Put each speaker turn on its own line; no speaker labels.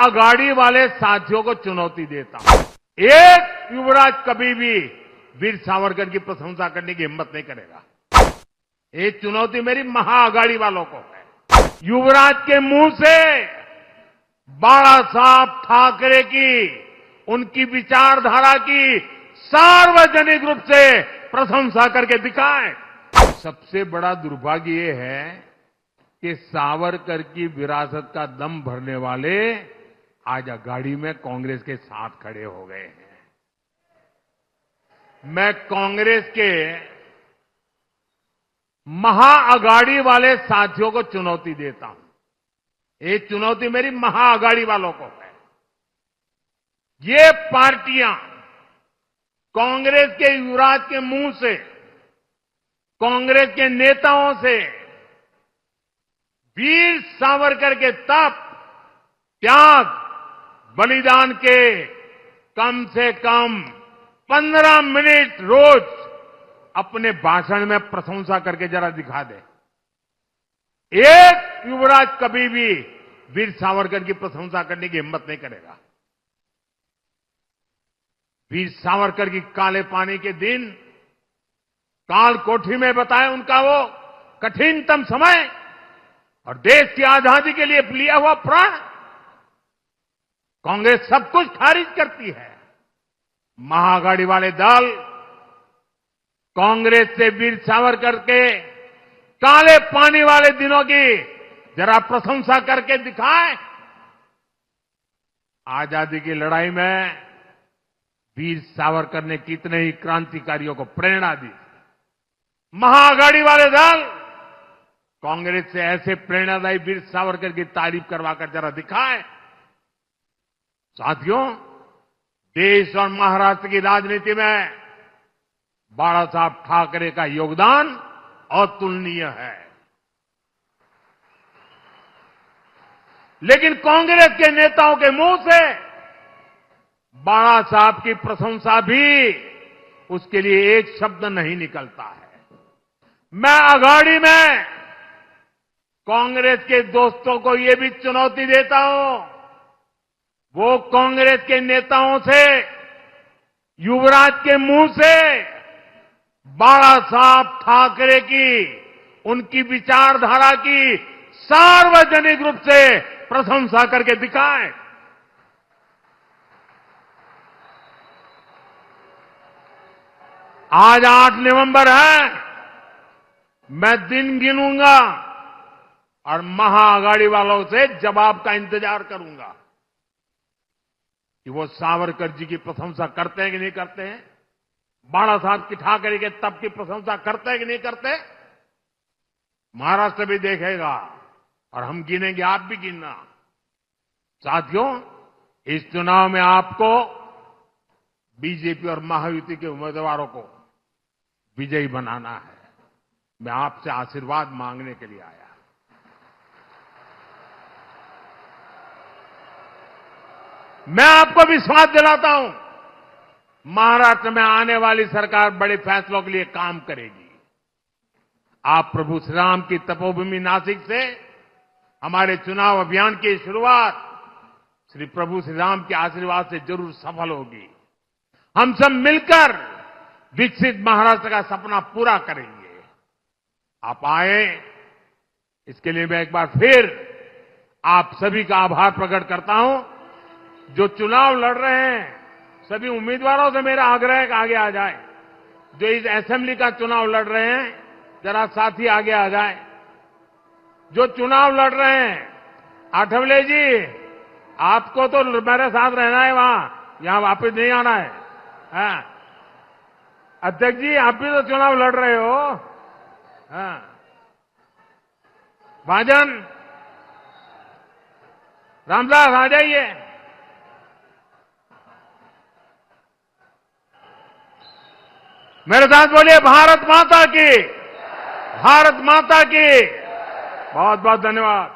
महाअघाड़ी वाले साथियों को चुनौती देता हूं। एक युवराज कभी भी वीर सावरकर की प्रशंसा करने की हिम्मत नहीं करेगा। ये चुनौती मेरी महाअघाड़ी वालों को है। युवराज के मुंह से बाला साहब ठाकरे की, उनकी विचारधारा की सार्वजनिक रूप से प्रशंसा करके दिखाएं। सबसे बड़ा दुर्भाग्य ये है कि सावरकर की विरासत का दम भरने वाले आज अघाड़ी में कांग्रेस के साथ खड़े हो गए हैं। मैं कांग्रेस के महाअघाड़ी वाले साथियों को चुनौती देता हूं। ये चुनौती मेरी महाअघाड़ी वालों को है। ये पार्टियां कांग्रेस के युवराज के मुंह से, कांग्रेस के नेताओं से वीर सावरकर के तप, त्याग, बलिदान के कम से कम 15 मिनट रोज अपने भाषण में प्रशंसा करके जरा दिखा दे। एक युवराज कभी भी वीर सावरकर की प्रशंसा करने की हिम्मत नहीं करेगा। वीर सावरकर की काले पानी के दिन, काल कोठी में बताए उनका वो कठिनतम समय और देश की आजादी के लिए लिया हुआ प्राण। कांग्रेस सब कुछ खारिज करती है। महाअघाड़ी वाले दल कांग्रेस से वीर सावरकर के काले पानी वाले दिनों की जरा प्रशंसा करके दिखाए। आजादी की लड़ाई में वीर सावरकर ने कितने ही क्रांतिकारियों को प्रेरणा दी। महाअघाड़ी वाले दल कांग्रेस से ऐसे प्रेरणादायी वीर सावरकर की तारीफ करवाकर जरा दिखाए। साथियों, देश और महाराष्ट्र की राजनीति में बाला साहब ठाकरे का योगदान अतुलनीय है। लेकिन कांग्रेस के नेताओं के मुंह से बाला साहब की प्रशंसा भी, उसके लिए एक शब्द नहीं निकलता है। मैं अघाड़ी में कांग्रेस के दोस्तों को यह भी चुनौती देता हूं, वो कांग्रेस के नेताओं से, युवराज के मुंह से बाला साहब ठाकरे की, उनकी विचारधारा की सार्वजनिक रूप से प्रशंसा करके दिखाएं। आज 8 नवंबर है। मैं दिन गिनूंगा और महाअघाड़ी वालों से जवाब का इंतजार करूंगा कि वो सावरकर जी की प्रशंसा करते हैं कि नहीं करते हैं, बाला साहब की ठाकरे के तप की प्रशंसा करते हैं कि नहीं करते। महाराष्ट्र भी देखेगा और हम गिनेंगे, आप भी गिनना। साथियों, इस चुनाव में आपको बीजेपी और महायुति के उम्मीदवारों को विजयी बनाना है। मैं आपसे आशीर्वाद मांगने के लिए आया। मैं आपको विश्वास दिलाता हूं, महाराष्ट्र में आने वाली सरकार बड़े फैसलों के लिए काम करेगी। आप प्रभु श्री राम की तपोभूमि नासिक से हमारे चुनाव अभियान की शुरुआत श्री प्रभु श्री राम के आशीर्वाद से जरूर सफल होगी। हम सब मिलकर विकसित महाराष्ट्र का सपना पूरा करेंगे। आप आए, इसके लिए मैं एक बार फिर आप सभी का आभार प्रकट करता हूं। जो चुनाव लड़ रहे हैं, सभी उम्मीदवारों से मेरा आग्रह है कि आगे आ जाए। जो इस असेंबली का चुनाव लड़ रहे हैं, जरा साथी आगे आ जाए। जो चुनाव लड़ रहे हैं, आठवले जी, आपको तो मेरे साथ रहना है, वहां यहां वापस नहीं आना है। हाँ। अध्यक्ष जी, आप भी तो चुनाव लड़ रहे हो। हाँ। भाजन, रामदास आ जाइए। मेरे साथ बोलिए, भारत माता की, भारत माता की। बहुत बहुत धन्यवाद।